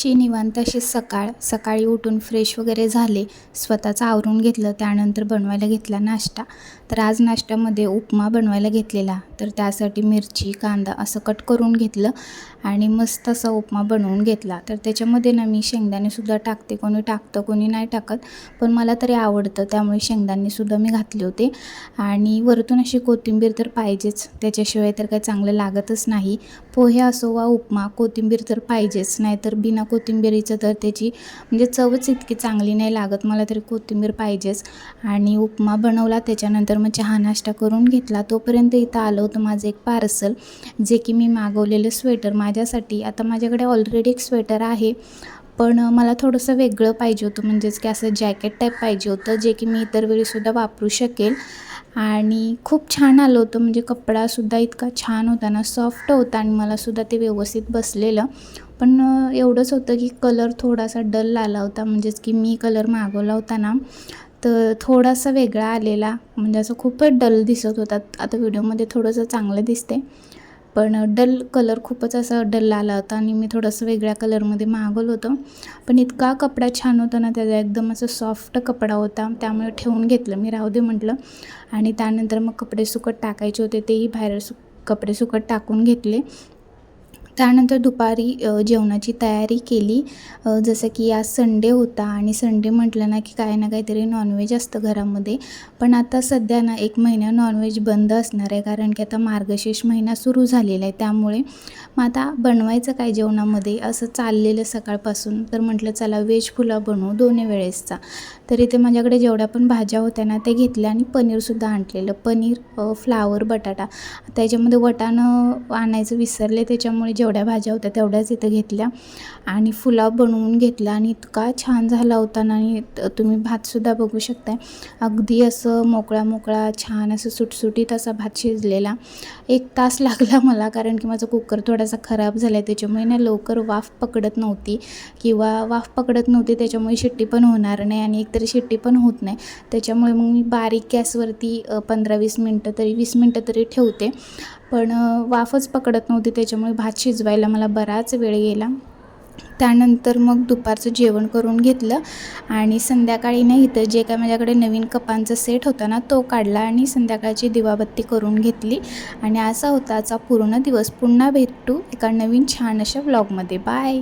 आजची निवांत अशी सकाळी उठून फ्रेश वगैरे झाले, स्वतःचं आवरून घेतलं, त्यानंतर बनवायला घेतला नाश्ता. तर आज नाश्त्यामध्ये उपमा बनवायला घेतलेला. तर त्यासाठी मिरची, कांदा असं कट करून घेतलं आणि मस्त असा उपमा बनवून घेतला. तर त्याच्यामध्ये ना मी शेंगदाणेसुद्धा टाकते, कोणी टाकतं कोणी नाही टाकत, पण मला तरी आवडतं त्यामुळे शेंगदाणेसुद्धा मी घातले होते. आणि वरतून अशी कोथिंबीर तर पाहिजेच, त्याच्याशिवाय तर काही चांगलं लागतच नाही. पोहे असो वा उपमा, कोथिंबीर तर पाहिजेच, नाहीतर बिना कोथिंबीरीचं तर त्याची म्हणजे चवच इतकी चांगली नाही लागत. मला तरी कोथिंबीर पाहिजेच. आणि उपमा बनवला, त्याच्यानंतर मग चहा नाश्ता करून घेतला. तोपर्यंत इथं आलं होतं माझं एक पार्सल, जे की मी मागवलेलं स्वेटर माझ्यासाठी. आता माझ्याकडे ऑलरेडी एक स्वेटर आहे, पण मला थोडंसं वेगळं पाहिजे होतं, म्हणजेच की असं जॅकेट टाईप पाहिजे होतं, जे की मी इतर वेळीसुद्धा वापरू शकेल. आणि खूप छान आलं होतं, म्हणजे कपडासुद्धा इतका छान होता ना, सॉफ्ट होता आणि मलासुद्धा ते व्यवस्थित बसलेलं. पण एवढंच होतं की कलर थोडासा डल आला होता, म्हणजेच की मी कलर मागवला होता ना, तर थोडासा वेगळा आलेला, म्हणजे असं खूपच डल दिसत होता. आता व्हिडिओमध्ये थोडंसं चांगलं दिसते, पण डल कलर खूपच असा डल आला होता आणि मी थोडंसं वेगळ्या कलरमध्ये मागवलं होतं. पण इतका कपडा छान होता ना त्याचा, एकदम असं सॉफ्ट कपडा होता, त्यामुळे ठेवून घेतलं मी, राहू दे म्हटलं. आणि त्यानंतर मग कपडे सुकत टाकायचे होते, तेही बाहेर कपडे सुकत टाकून घेतले. त्यानंतर दुपारी जेवणाची तयारी केली. जसं की आज संडे होता आणि संडे म्हटलं ना की काही ना काहीतरी नॉनव्हेज असतं घरामध्ये. पण आता सध्या ना 1 महिना नॉनव्हेज बंद असणार आहे, कारण की आता मार्गशीर्ष महिना सुरू झालेला आहे. त्यामुळे मग आता बनवायचं काय जेवणामध्ये असं चाललेलं सकाळपासून. तर म्हटलं चला व्हेज पुलाव बनवू दोन्ही वेळेसचा. तर इथे माझ्याकडे जेवढ्या पण भाज्या होत्या ना ते घेतल्या आणि पनीरसुद्धा आणलेलं. पनीर, फ्लावर, बटाटा. त्याच्यामध्ये वाटाणं आणायचं विसरले, त्याच्यामुळे जेवढ्या भाज्या होत्या तेवढ्याच इथं घेतल्या आणि पुलाव बनवून घेतला. आणि इतका छान झाला होता ना, आणि तुम्ही भातसुद्धा बघू शकताय, अगदी असं मोकळा छान असं सुटसुटीत असा भात शिजलेला. 1 तास लागला मला, कारण की माझा कुकर थोडासा खराब झाला आहे, त्याच्यामुळे ना लवकर वाफ पकडत नव्हती, त्याच्यामुळे शिट्टी पण होणार नाही आणि एकतरी शिट्टी पण होत नाही. त्याच्यामुळे मग मी बारीक गॅसवरती 15-20 मिनटं तरी 20 मिनटं तरी ठेवते, पण वाफच पकडत नव्हती, त्याच्यामुळे भात शिजवायला मला बराच वेळ गेला. त्यानंतर मग दुपारचं जेवण करून घेतलं आणि संध्याकाळी ना इथं जे काय माझ्याकडे नवीन कपांचा सेट होता ना तो काढला आणि संध्याकाळची दिवाबत्ती करून घेतली. आणि असा होता आजचा पूर्ण दिवस. पुन्हा भेटू एका नवीन छान अशा व्लॉगमध्ये. बाय.